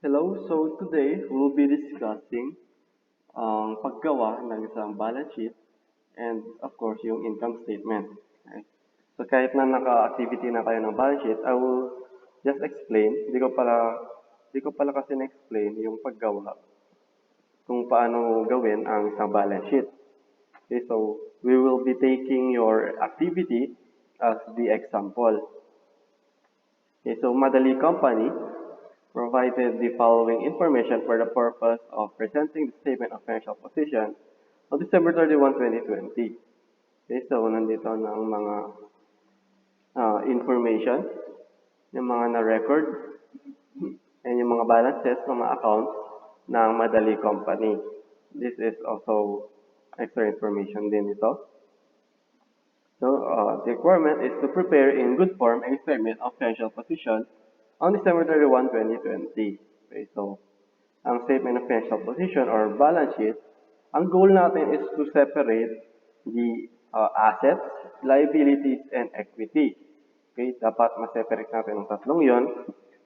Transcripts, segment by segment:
Hello, so today we'll be discussing ang paggawa ng isang balance sheet and of course yung income statement. Okay? So kahit na naka-activity na kayo ng balance sheet, I will just explain. Hindi ko pala kasi na-explain yung paggawa kung paano gawin ang isang balance sheet. Okay, so we will be taking your activity as the example. Okay, so Madali Company provided the following information for the purpose of presenting the statement of financial position on December 31, 2020. Okay, so nandito na ang mga information, yung mga na-record, and yung mga balances ng mga accounts ng Madali Company. This is also extra information din ito. So, the requirement is to prepare in good form a statement of financial position on December 31, 2020. Okay, so, ang statement of financial position or balance sheet, ang goal natin is to separate the assets, liabilities, and equity. Okay, dapat ma-separate natin ang tatlong yon.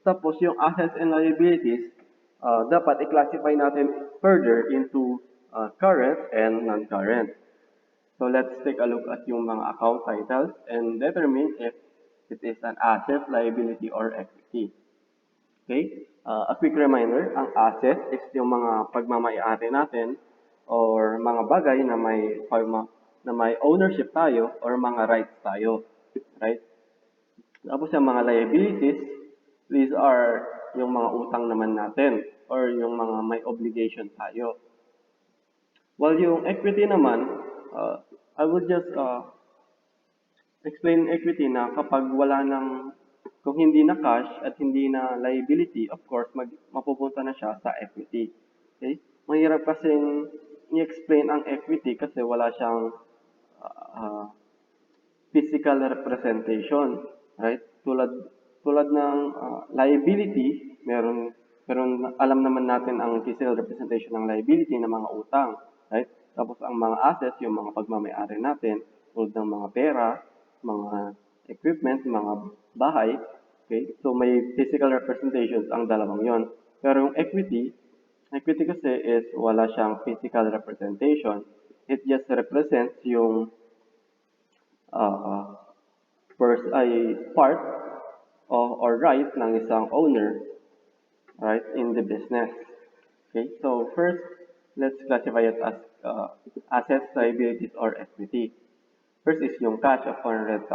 Tapos, yung assets and liabilities, dapat i-classify natin further into current and non-current. So let's take a look at yung mga account titles and determine if it is an asset, liability, or equity. Okay? A quick reminder, ang asset is yung mga pagmamayari natin or mga bagay na may ownership tayo or mga rights tayo. Right? Tapos yung mga liabilities, these are yung mga utang naman natin or yung mga may obligation tayo. While yung equity naman, I would just explain equity na kapag kung hindi na cash at hindi na liability, of course, mapupunta na siya sa equity. Okay? Mahirap kasing i-explain ang equity kasi wala siyang physical representation, right? Tulad ng liability, meron alam naman natin ang physical representation ng liability ng mga utang, right? Tapos ang mga assets, yung mga pagmamayari natin, tulad ng mga pera, mga equipment, mga bahay, okay? So may physical representations ang dalawang yon. Pero yung equity kasi is wala siyang physical representation. It just represents yung first ay part or right ng isang owner, right, in the business. Okay, so first, let's classify it as assets, liabilities, or equity. First is yung cash of 400,000.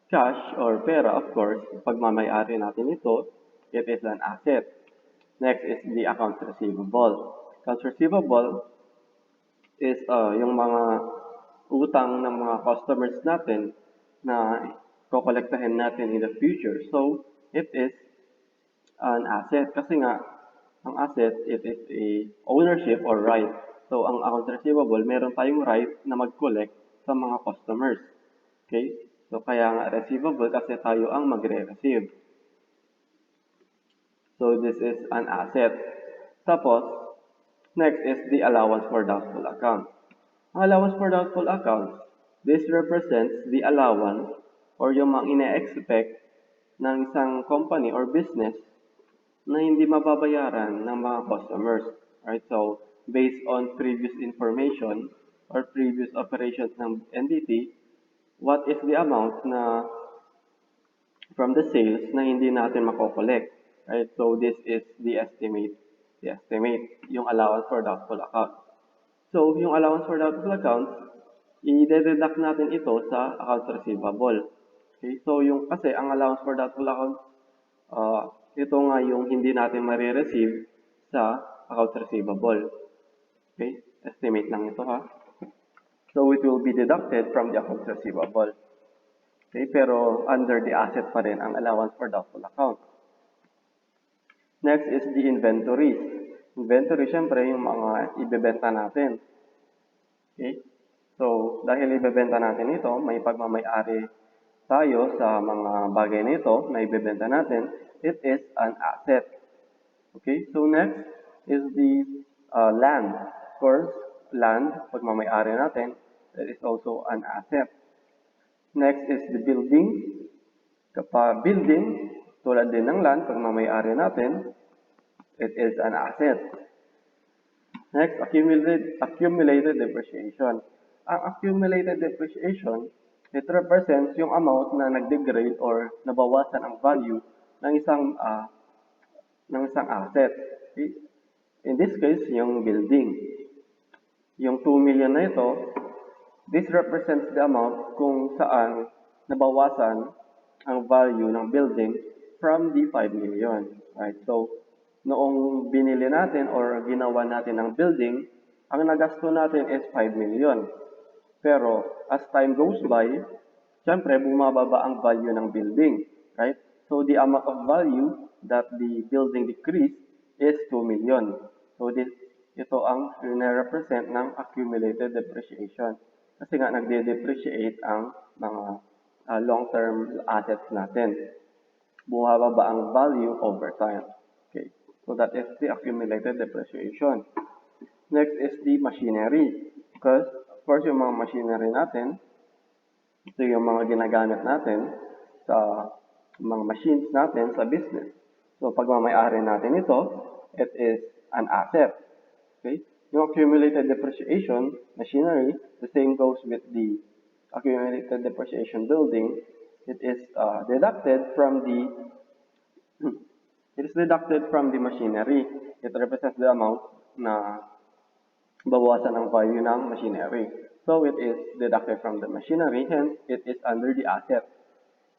Cash or pera, of course, pagmamayari natin ito, it is an asset. Next is the accounts receivable. Accounts receivable is yung mga utang ng mga customers natin na kokolektahin natin in the future. So, it is an asset kasi nga ang asset, it is a ownership or right. So, ang accounts receivable, meron tayong right na mag-collect sa mga customers. Okay? So, kaya nga receivable kasi tayo ang magre-receive. So, this is an asset. Tapos, next is the allowance for doubtful accounts. Ang allowance for doubtful accounts, this represents the allowance or yung mga ine-expect ng isang company or business na hindi mababayaran ng mga customers. Right? So, based on previous information or previous operations ng entity, what is the amount na from the sales na hindi natin makokolect? Right? So, this is the estimate. Yung allowance for doubtful accounts. So, yung allowance for doubtful accounts, i-deduct natin ito sa accounts receivable. Okay? So, kasi ang allowance for doubtful accounts, ito nga yung hindi natin marireceive sa accounts receivable. Okay? Estimate lang ito ha. So, it will be deducted from the accounts receivable. Okay? Pero under the asset pa rin ang allowance for doubtful accounts. Next is the inventories. Inventory, syempre, yung mga ibebenta natin. Okay? So, dahil ibebenta natin ito, may pagmamayari tayo sa mga bagay nito na ibebenta natin, it is an asset. Okay? So, next is the land. Of course, land, pagmamayari natin, that is also an asset. Next is the building. Kapag building, tulad din ng land, pagmamayari natin, It is an asset. Next, accumulated depreciation. Ang accumulated depreciation, it represents yung amount na nag-degrade or nabawasan ang value ng isang asset. Okay? In this case, yung building. Yung 2 million na ito, this represents the amount kung saan nabawasan ang value ng building from the 5 million. Right? So, noong binili natin or ginawa natin ang building, ang nagasto natin is 5 million. Pero as time goes by, syempre bumababa ang value ng building, right? So the amount of value that the building decreased is 2 million. So ito ang represent ng accumulated depreciation. Kasi nga nagde-depreciate ang mga long-term assets natin. Bumababa ang value over time. Okay. So that is the accumulated depreciation. Next is the machinery. Because, of course, yung mga machinery natin, ito yung mga ginagamit natin sa mga machines natin sa business. So, pagmamayari natin ito, it is an asset. Okay? Yung accumulated depreciation, machinery, the same goes with the accumulated depreciation building. It is deducted from the machinery. It represents the amount na bawasan ang value ng machinery. So, it is deducted from the machinery, hence, it is under the asset.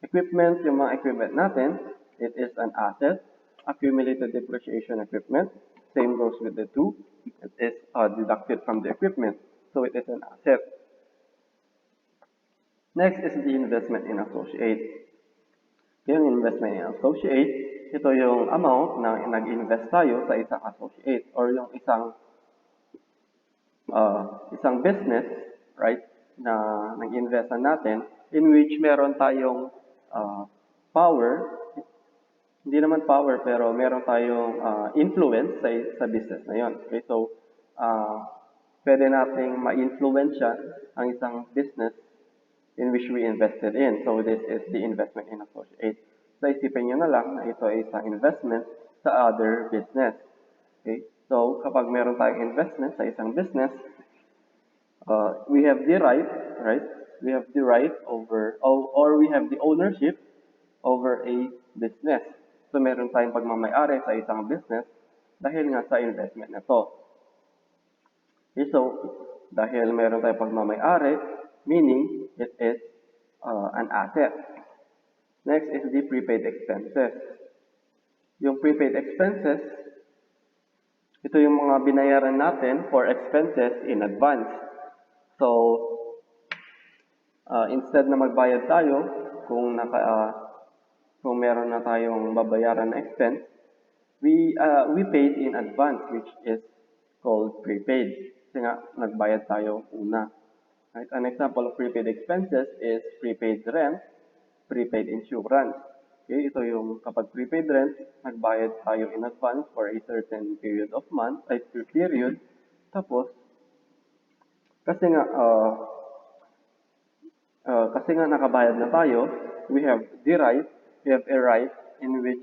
Equipment, yung mga equipment natin, it is an asset. Accumulated depreciation equipment, same goes with the two. It is deducted from the equipment. So, it is an asset. Next is the investment in associate. Yung investment in associate, ito yung amount na nag-invest tayo sa isang associate or yung isang business, right, na nag-investan natin in which meron tayong power, hindi naman power pero meron tayong influence sa business na yon. Okay, so pwede nating ma-influensya ang isang business in which we invested in. So this is the investment in associate. So isipin nyo na lang na ito ay isang investment sa other business. Okay? So kapag meron tayong investment sa isang business, we have the right? We have the right over, or we have the ownership over a business. So meron tayong pagmamayari sa isang business dahil nga sa investment na to. Okay, so dahil meron tayong pagmamayari, meaning it is an asset. Next is the prepaid expenses. Yung prepaid expenses, ito yung mga binayaran natin for expenses in advance. So, instead na magbayad tayo, kung meron na tayong babayaran na expense, we paid in advance, which is called prepaid. Kasi nga, nagbayad tayo una. Right? An example of prepaid expenses is prepaid rent, prepaid insurance. Okay, ito yung kapag prepaid rent, nagbayad tayo in advance for a certain period of month, period. Tapos, kasi nga nakabayad na tayo, we have a right in which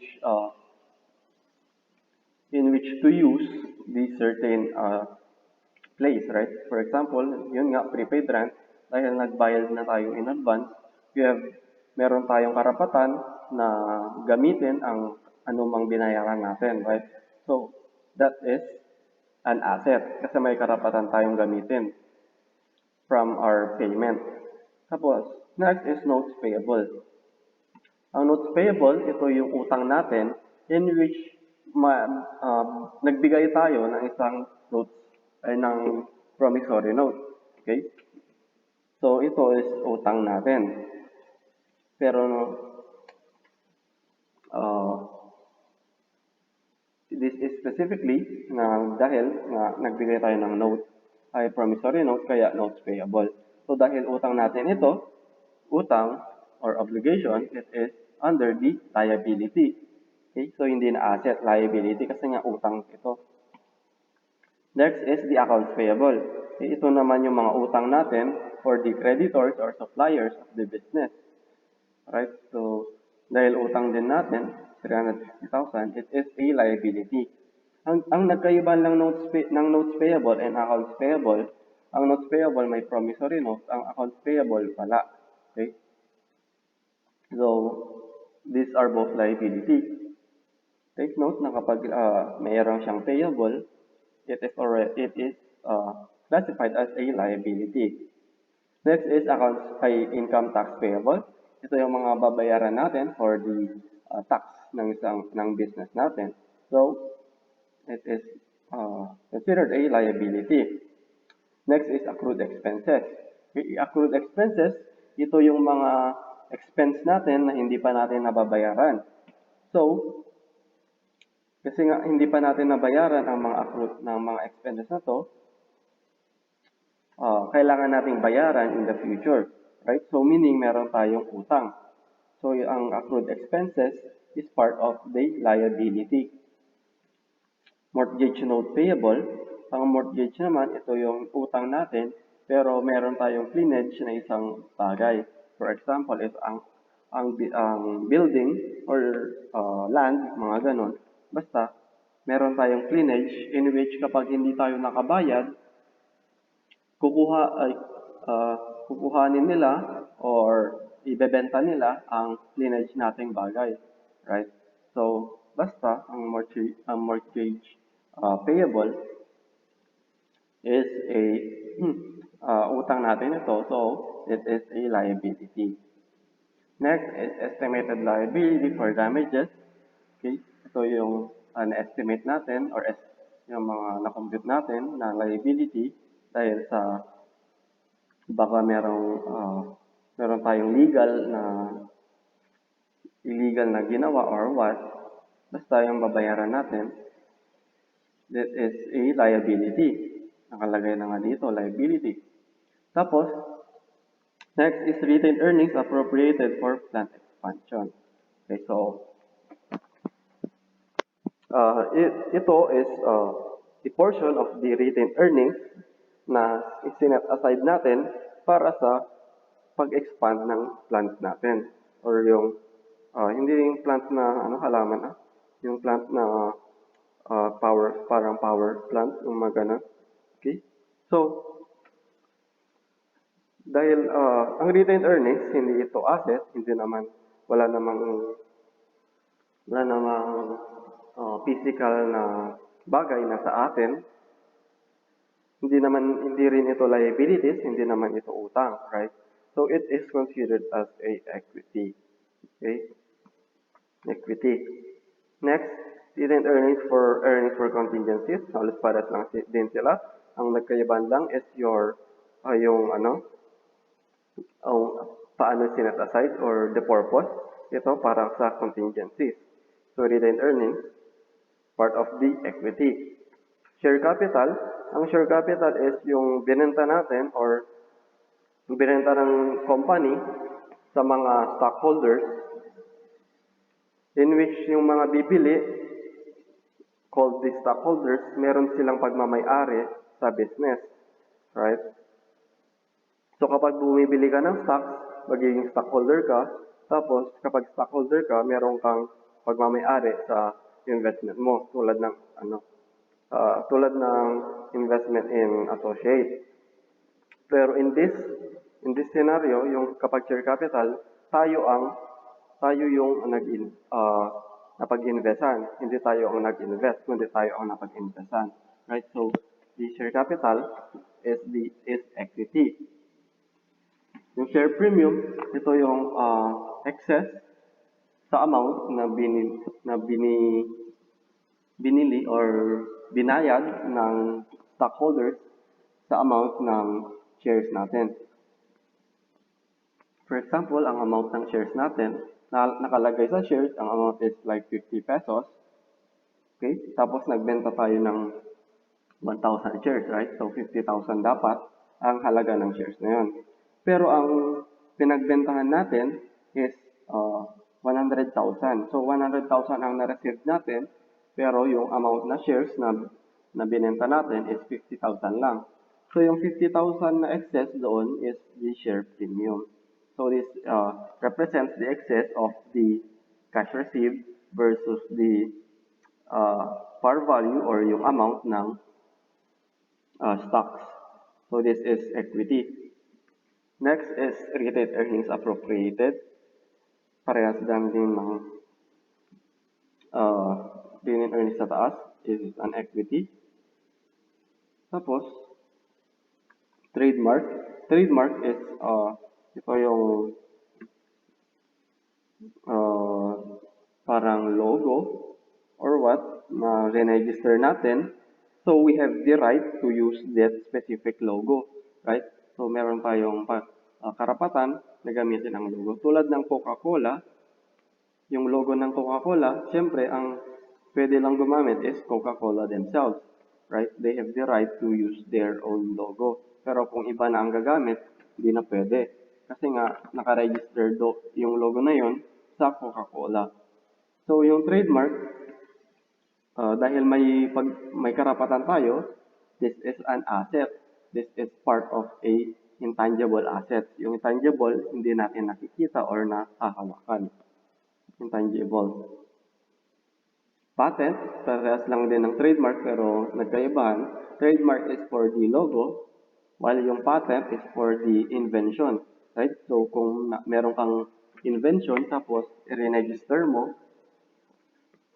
to use the certain place, right? For example, yun nga, prepaid rent, dahil nagbayad na tayo in advance, meron tayong karapatan na gamitin ang anumang binayaran natin, right? So, that is an asset kasi may karapatan tayong gamitin from our payment. Tapos, next is notes payable. Ang notes payable, ito yung utang natin in which nagbigay tayo ng isang ng promissory note. Okay? So, ito is utang natin. Pero, this is specifically dahil nagbigay tayo ng note, ay promissory note, kaya notes payable. So, dahil utang natin ito, utang or obligation, it is under the liability. Okay? So, hindi na asset, liability, kasi nga utang ito. Next is the accounts payable. Okay? Ito naman yung mga utang natin for the creditors or suppliers of the business. Right? So, dahil utang din natin, 350,000, it is a liability. Ang nagkaiba lang ng notes payable and accounts payable, ang notes payable may promissory notes, ang accounts payable wala. Okay? So, these are both liability. Take note na kapag mayroon siyang payable, it is classified as a liability. Next is income tax payable. Ito yung mga babayaran natin for the tax ng business natin. So, it is considered a liability. Next is accrued expenses. Accrued expenses, ito yung mga expense natin na hindi pa natin nababayaran. So, kasi nga hindi pa natin nabayaran ang mga accrued ng mga expenses na to, kailangan nating bayaran in the future. Right? So, meaning meron tayong utang. So, ang accrued expenses is part of the liability. Mortgage note payable. Ang mortgage naman, ito yung utang natin, pero meron tayong pledge na isang bagay. For example, if ang building or land, mga ganon, basta meron tayong pledge in which kapag hindi tayo nakabayad, kukuhanin nila or ibebenta nila ang pledge nating bagay. Right? So, basta ang mortgage payable is a utang natin ito, so it is a liability. Next is estimated liability for damages. Okay, ito yung na-estimate natin or yung mga na-compute natin na liability dahil sa baka meron tayong illegal na ginawa or what, basta yung babayaran natin, that is a liability. Nakalagay na nga dito, liability. Tapos, next is retained earnings appropriated for plant expansion. Okay, so, ito is a portion of the retained earnings na isinet aside natin para sa pag-expand ng plant natin. Or yung, hindi yung plant na halaman, yung plant na parang power plant, yung mga ganun. Okay? So, dahil ang retained earnings, hindi ito asset, wala namang physical na bagay na sa atin. Hindi rin ito liabilities, hindi naman ito utang, right? So, it is considered as a equity. Okay? Equity. Next, retained earnings for contingencies. Halos pares lang din sila. Ang nagkaiban lang is paano sinet aside or the purpose. Ito para sa contingencies. So, retained earnings, part of the equity. Share capital. Ang share capital is yung binenta natin or binenta ng company sa mga stockholders in which yung mga bibili called the stockholders, meron silang pagmamay-ari sa business. Right? So kapag bumibili ka ng stocks, magiging stockholder ka. Tapos kapag stockholder ka, meron kang pagmamay-ari sa investment mo tulad ng investment in associate. Pero in this scenario, yung kapag share capital, tayo yung napag-investan. Hindi tayo ang nag-invest, kundi tayo ang napag-investan. Right? So, the share capital is equity. Yung share premium, ito yung excess sa amount na binili or binayad ng stockholders sa amount ng shares natin. For example, ang amount ng shares natin, na nakalagay sa shares, ang amount is like 50 pesos. Okay? Tapos nagbenta tayo ng 1,000 shares, right? So, 50,000 dapat ang halaga ng shares na yun. Pero ang pinagbentahan natin is 100,000. So, 100,000 ang na-receive natin, pero yung amount na shares na binenta natin is 50,000 lang. So, yung 50,000 na excess doon is the share premium. So, this represents the excess of the cash received versus the par value or yung amount ng stocks. So this is equity. Next is retained earnings appropriated. Parehas lang din ng retained earnings sa taas. This is an equity. Tapos, trademark. Trademark is ito yung parang logo or what na re-register natin. So we have the right to use that specific logo, right? So meron tayong karapatan na gamitin ang logo. Tulad ng Coca-Cola, yung logo ng Coca-Cola, siyempre ang pwede lang gumamit is Coca-Cola themselves, right? They have the right to use their own logo. Pero kung iba na ang gagamit, hindi na pwede. Kasi nga, nakaregister yung logo na yon sa Coca-Cola. So, yung trademark, dahil may karapatan tayo, this is an asset. This is part of a intangible asset. Yung intangible, hindi natin nakikita or nakahawakan. Intangible. Patent, parehas lang din ng trademark pero nagkaibahan. Trademark is for the logo, while yung patent is for the invention. Right? So, kung meron kang invention, tapos i-register mo,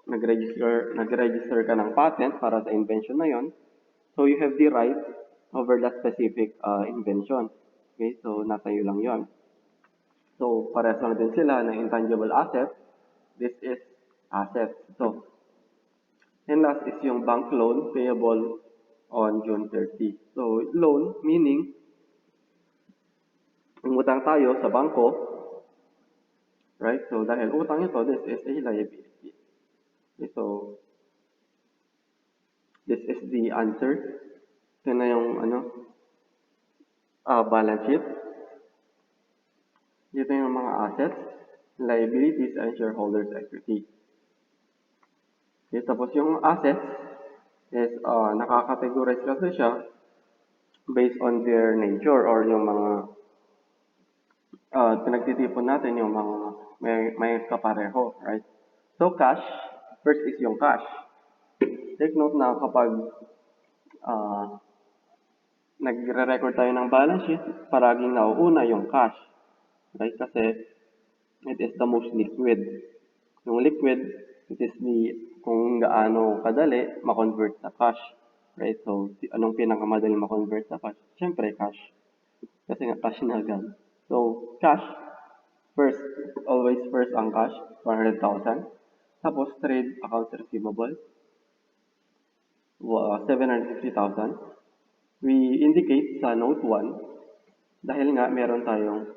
nag-register ka ng patent para sa invention na yon. So, you have the right over that specific invention. Okay? So, nasa iyo lang yon. So, parehas lang din sila ng intangible asset. This is asset. So, and last is yung bank loan payable on June 30. So, loan meaning, umutang tayo sa bangko, right? So, dahil utang ito, this is a liability. Okay, so, this is the answer. Ito na yung balance sheet. Dito yung mga assets, liabilities, and shareholders' equity. Okay, tapos yung assets is nakakategorize kasi siya based on their nature or yung mga pinagtitipon natin, yung mga may kapareho, right? So, cash, first is yung cash. Take note na kapag nagre-record tayo ng balance sheet, paraging nauuna yung cash. Right? Kasi it is the most liquid. Yung liquid, it is kung gaano kadali ma-convert sa cash. Right? So, anong pinakamadali ma-convert sa cash? Siyempre, cash. Kasi nga, cash na agad. So, cash, always first ang cash, 100,000. Tapos, trade accounts receivable, 750,000. We indicate sa note 1 dahil nga meron tayong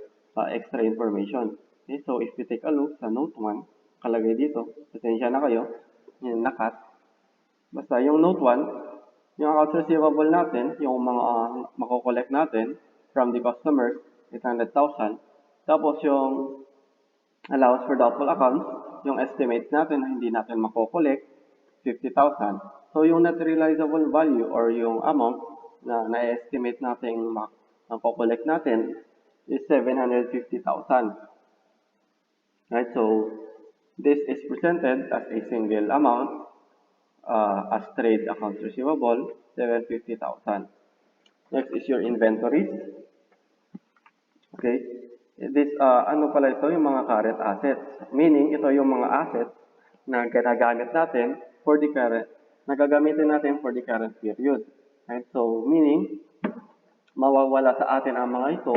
extra information. Okay, so if we take a look sa note 1, kalagay dito, pasensya na kayo, yung nakat. Basta yung note 1, yung accounts receivable natin, yung mga makokollect natin from the customers, 800,000. Tapos yung allowance for doubtful accounts, yung estimate natin na hindi natin makokollect, 50,000. So yung net realizable value or yung amount na na-estimate natin makokollect natin is 750,000. Right? So, this is presented as a single amount as trade accounts receivable, 750,000. Next is your inventories. Okay? This, ano pala ito? Yung mga current assets. Meaning, ito yung mga assets na ginagamit natin for the current, nagagamitin natin for the current period. Right? So, meaning, mawawala sa atin ang mga ito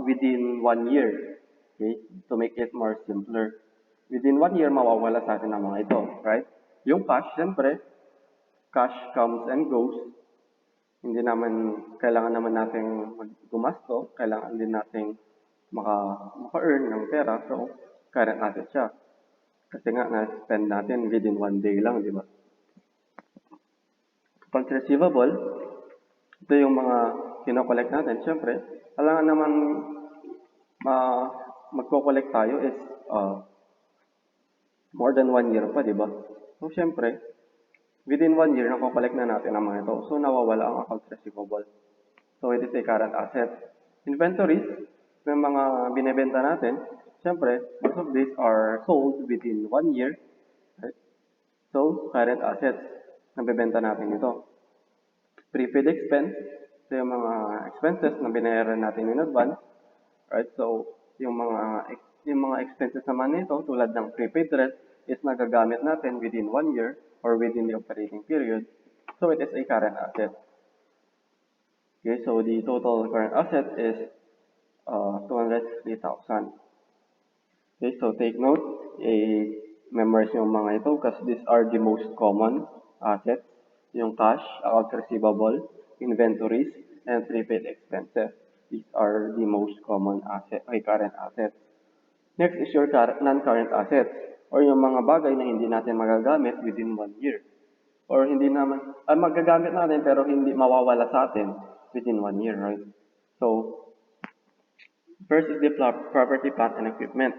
within 1 year. Okay? To make it more simpler. Within 1 year, mawawala sa atin ang mga ito. Right? Yung cash, siyempre, cash comes and goes. Hindi naman, kailangan naman natin gumasto. Kailangan din natin maka-earn ng pera. So, current asset siya. Kasi nga, na-spend natin within 1 day lang, di ba? Accounts receivable, ito yung mga kinokollect natin. Siyempre, kailangan naman magko-collect tayo is more than 1 year pa, di ba? So, siyempre, within 1 year, nakokollect na natin ang mga ito. So, nawawala ang accounts receivable. So, it is a current asset. Inventories, yung mga binibenta natin, siyempre, most of these are sold within 1 year. Right? So, current assets, nabibenta natin ito. Prepaid expense, ito yung mga expenses na binayaran natin in advance. Right? So, yung mga expenses naman nito, tulad ng prepaid rent, is nagagamit natin within 1 year or within the operating period. So, it is a current asset. Okay, so the total current asset is 250,000. Okay, so take note, memorize yung mga ito because these are the most common assets. Yung cash, accounts receivable, inventories, and prepaid expenses. These are the most common current assets. Next is your non-current assets or yung mga bagay na hindi natin magagamit within 1 year. Or hindi naman, magagamit natin pero hindi mawawala sa atin within 1 year, right? So, first is the property, plant, and equipment.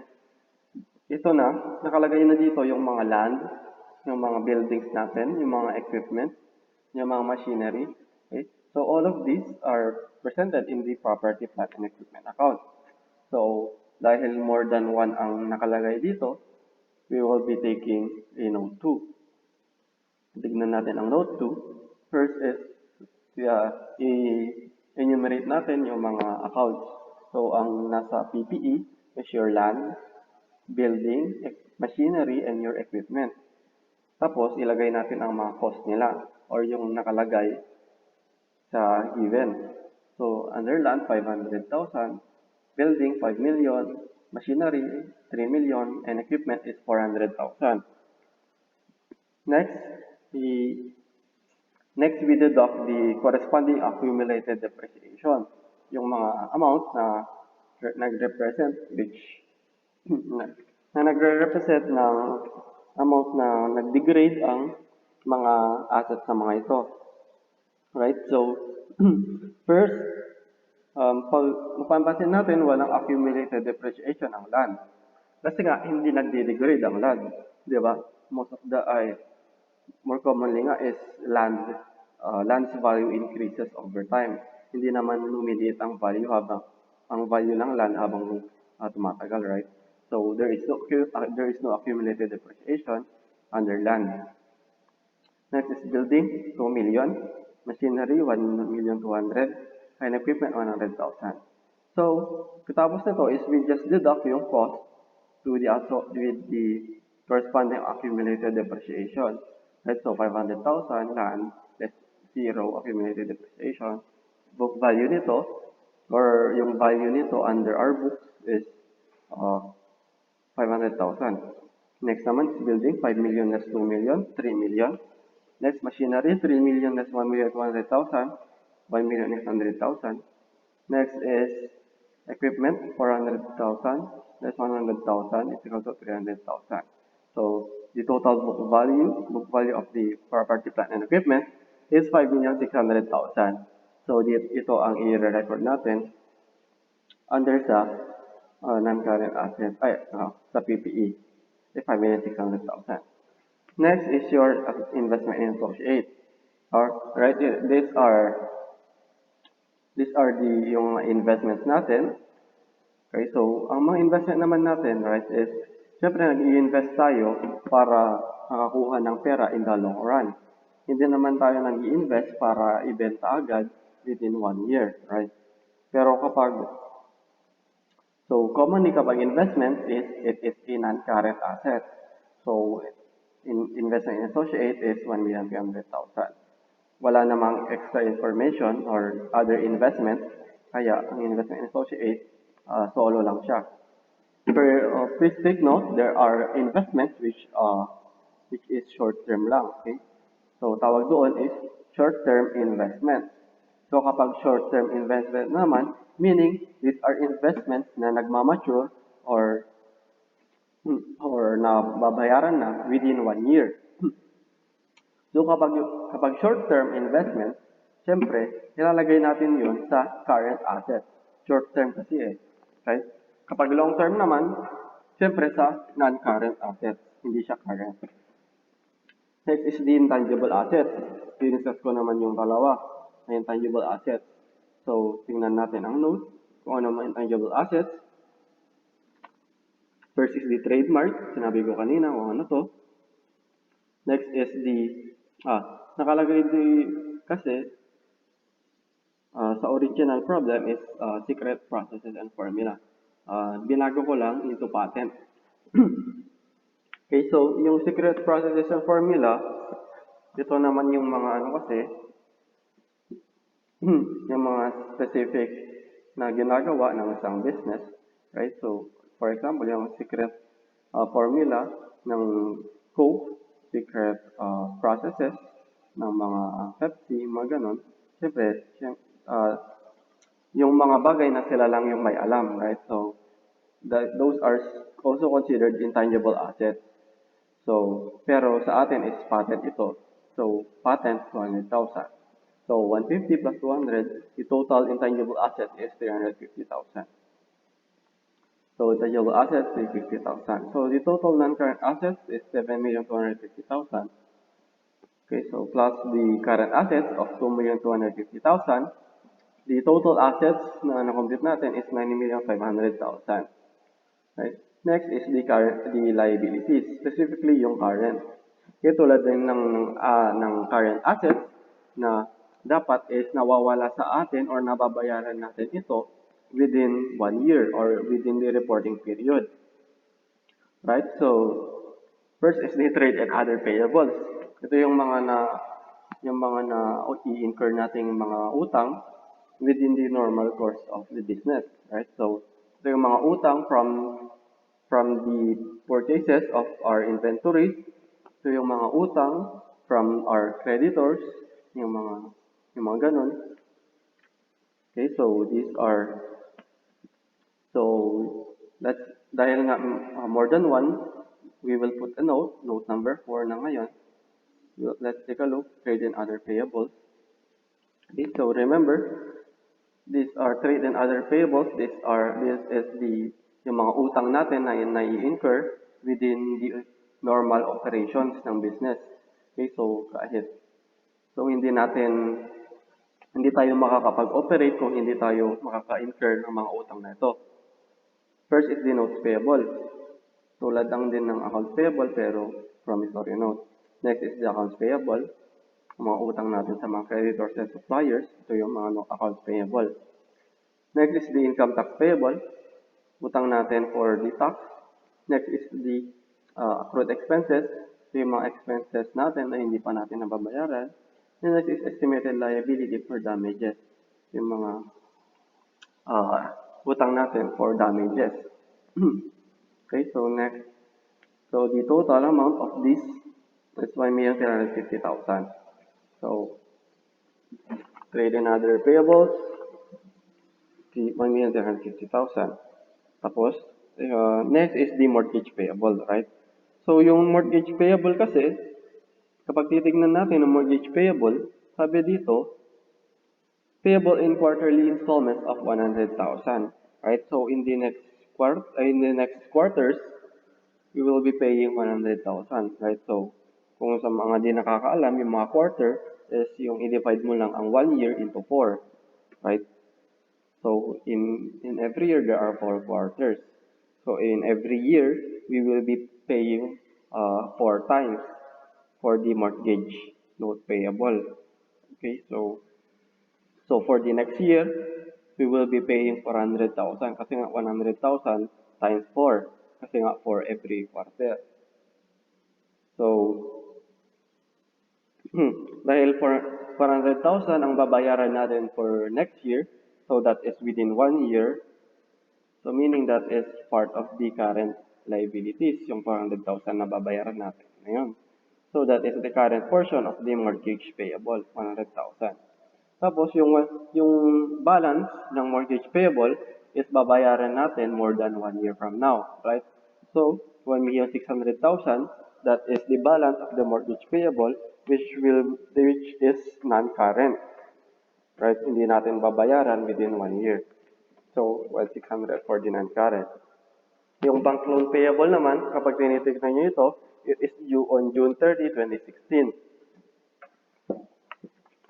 Ito na, nakalagay na dito yung mga land, yung mga buildings natin, yung mga equipment, yung mga machinery. Okay? So, all of these are presented in the property, plant, and equipment account. So, dahil more than one ang nakalagay dito, we will be taking a note 2. Tignan natin ang note 2. First is, i-enumerate natin yung mga accounts. So, ang nasa PPE is your land, building, machinery, and your equipment. Tapos, ilagay natin ang mga cost nila or yung nakalagay sa given. So, under land, 500,000. Building, 5 million. Machinery, 3 million. And equipment is 400,000. Next, we deduct the corresponding accumulated depreciation. Yung mga amounts na nag-represent nagre-represent ng amount na nag-degrade ang mga assets sa mga ito. Right? So, first, pag mapapansin natin, walang accumulated depreciation ang land. Kasi nga, hindi nag-degrade ang land. Di ba? Most of more commonly nga is land's value increases over time. Hindi naman lumiliit ang value ng land habang tumatagal, right? So there is no accumulated depreciation under land. Next is building, 2 million, machinery, 1,200,000, and equipment, 100,000. So, katapos nito is we just deduct yung cost with the corresponding accumulated depreciation. Right, so 500,000 land, less 0 accumulated depreciation. Book value nito, or yung value nito under our books is 500,000. Next naman is building, 5 million less 2 million, 3 million. Next, machinery, 3 million less 1,200,000, 1,800,000. Next is equipment, 400,000 less 100,000 is equal to 300,000. So, the total book value of the property, plant, and equipment is 5,600,000. So, ito ang i-record natin under sa non-current asset, sa PPE, is 5,600,000. Next is your investment in associate. Right, these are yung investments natin. Okay, so ang mga investment naman natin, right, is syempre nag-i-invest tayo para makakuha ng pera in the long run. Hindi naman tayo nag-i-invest para ibenta agad within 1 year, right? Pero commonly kapag investment it is a non-current asset. So, investment in associate is 1,300,000. Wala namang extra information or other investment, kaya ang investment in associate, solo lang siya. Please take note, there are investments which is short-term lang, okay? So, tawag doon is short-term investment. So, kapag short-term investment naman, meaning these are investments na nagmamature or nababayaran na within 1 year. So, kapag short-term investment, siyempre, ilalagay natin yun sa current asset. Short-term kasi right? Kapag long-term naman, siyempre sa non-current asset, hindi siya current. Next is the intangible assets. Diniscuss ko naman yung dalawa na intangible assets. So, tingnan natin ang note kung ano mga intangible assets. First is the trademark. Sinabi ko kanina kung ano to. Next is nakalagay kasi sa original problem is secret processes and formula. Binago ko lang into patent. Okay, so yung secret processes and formula, ito naman yung mga kasi, yung mga specific na ginagawa ng isang business, right? So, for example, yung secret formula ng Coke, secret processes ng mga Pepsi, mga ganon. Siyempre, uh, yung mga bagay na sila lang yung may alam, right? So, those are also considered intangible assets. So, pero sa atin is patent ito. So, patent, 200,000. So, 150 plus 200, the total intangible asset is 350,000. So, intangible assets, 350,000. So, the total non-current assets is 7,250,000. Okay, so plus the current assets of 2,250,000. The total assets na na-complete natin is 9,500,000. Right? Next is the liabilities, specifically yung current. Kaya tulad din ng current assets na dapat is nawawala sa atin or nababayaran natin ito within 1 year or within the reporting period. Right? So, first is the trade and other payables. Ito yung mga na i-incur nating mga utang within the normal course of the business, right? So, ito yung mga utang from the purchases of our inventories. Ito yung mga utang from our creditors, yung mga ganun. Okay, so dahil nga more than one, we will put a note number 4 na ngayon. Let's take a look, trade and other payables. Okay, so remember, these are trade and other payables. This is yung mga utang natin na nai-incur within the normal operations ng business. Okay, so hindi tayo makakapag-operate kung hindi tayo makaka-incur ng mga utang na ito. First is the notes payable. Tulad lang din ng accounts payable pero promissory note. Next is the accounts payable. Mga utang natin sa mga creditors and suppliers. Ito yung mga accounts payable. Next is the income tax payable. Utang natin for the tax. Next is the accrued expenses. Ito yung mga expenses natin na hindi pa natin nababayaran. And next is estimated liability for damages. Yung mga utang natin for damages. Okay, so next. So the total amount of this is 1,350,000. So, trade and other payables, 1,350,000. Tapos, next is the mortgage payable, right? So, yung mortgage payable kasi, kapag titignan natin ang mortgage payable, sabi dito, payable in quarterly installments of 100,000, right? So, in the next quarters, we will be paying 100,000, right? So, kung sa mga di nakakaalam, yung mga quarter is yung i-divide mo lang ang 1 year into 4, right? So, in every year, there are 4 quarters. So, in every year, we will be paying 4 times for the mortgage note payable. Okay, so for the next year, we will be paying 400,000 kasi nga 100,000 times 4 kasi nga for every quarter. So, dahil for 400,000 ang babayaran natin for next year, so that is within 1 year, so meaning that is part of the current liabilities, yung 400,000 na babayaran natin ngayon. So that is the current portion of the mortgage payable, 100,000. Tapos yung balance ng mortgage payable is babayaran natin more than 1 year from now, right? So, 1,600,000, that is the balance of the mortgage payable which is non-current, right? Hindi natin babayaran within 1 year. So, 1,600 for the non-current. Yung bank loan payable naman, kapag tinitignan nyo ito, it is due on June 30, 2016.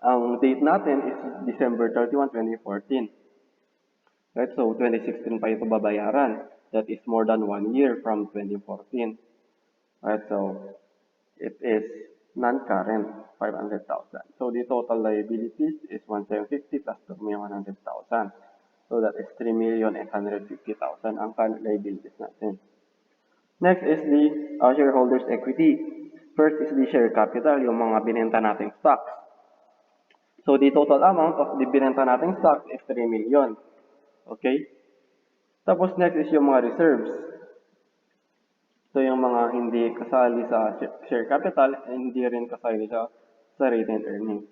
Ang date natin is December 31, 2014. Right? So, 2016 pa ito babayaran. That is more than 1 year from 2014. Right? So, it is non-current, 500,000. So the total liabilities is 1,750 plus 2,100,000. So that is 3,850,000 ang current liabilities natin. Next is the shareholders' equity. First is the share capital, yung mga binenta nating stocks. So the total amount of the binenta nating stocks is 3 million. Okay? Tapos next is yung mga reserves. So yung mga hindi kasali sa share capital, hindi rin kasali sa retained earnings.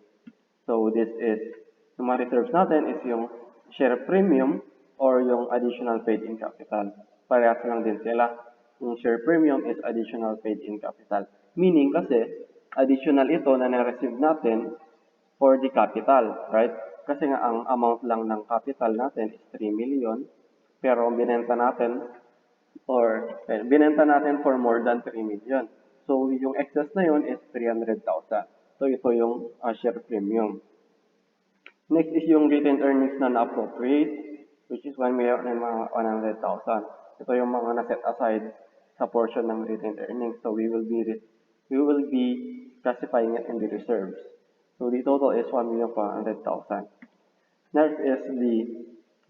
So this is, yung mga reserves natin is yung share premium or yung additional paid-in capital. Parehas lang din sila. Yung share premium is additional paid-in capital. Meaning kasi, additional ito na na-receive natin for the capital, right? Kasi nga ang amount lang ng capital natin is 3 million, pero ang binenta natin binenta natin for more than 3 million. So, yung excess na yun is 300,000. So, ito yung share premium. Next is yung retained earnings na na-appropriate, which is 1 million and mga 100,000. Ito yung mga na-set aside sa portion ng retained earnings. So, we will be classifying it in the reserves. So, the total is 1,400,000. Next is the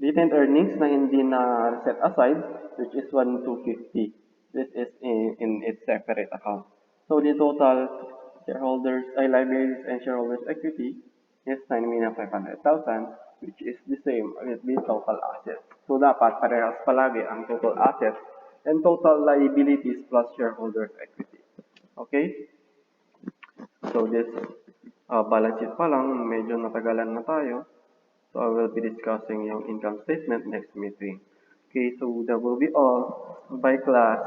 retained earnings na hindi na set aside, which is 1,250. This is in its separate account. So the total liabilities and shareholders equity is 9,500,000, which is the same with the total assets. So dapat parehas palagi ang total assets and total liabilities plus shareholders equity. Okay? So this balance sheet pa lang, medyo natagalan na tayo. So I will be discussing yung income statement next meeting. Okay, so that will be all. Bye class.